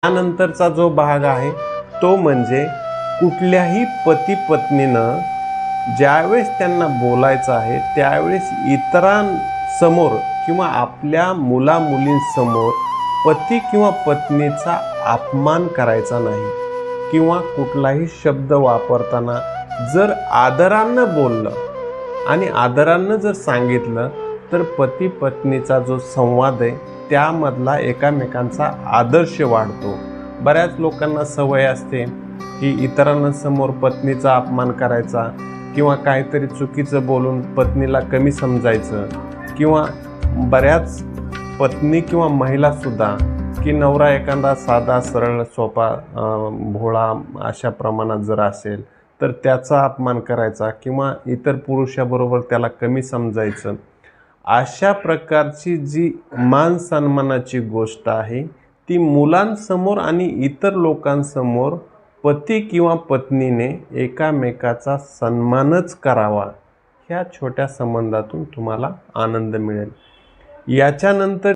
त्यानंतरचा जो भाग आहे तो म्हणजे कुठल्याही पती पत्नीनं ज्यावेळेस त्यांना बोलायचं आहे त्यावेळेस इतरांसमोर किंवा आपल्या मुलामुलींसमोर पती किंवा पत्नीचा अपमान करायचा नाही किंवा कुठलाही शब्द वापरताना जर आदरानं बोललं आणि आदरानं जर सांगितलं तर पती पत्नीचा जो संवाद आहे त्यामधला एकमेकांचा आदर्श वाढतो. बऱ्याच लोकांना सवय असते की इतरांसमोर पत्नीचा अपमान करायचा किंवा काहीतरी चुकीचं बोलून पत्नीला कमी समजायचं किंवा बऱ्याच पत्नी किंवा महिलासुद्धा की नवरा एखादा साधा सरळ सोपा भोळा अशा प्रमाणात जर असेल तर त्याचा अपमान करायचा किंवा इतर पुरुषाबरोबर त्याला कमी समजायचं. अशा प्रकारची जी मान सन्मानाची गोष्ट आहे ती मुलांसमोर आणि इतर लोकांसमोर पती किंवा पत्नीने एकामेकाचा सन्मानच करावा. ह्या छोट्या संबंधातून तुम्हाला आनंद मिळेल. याच्यानंतर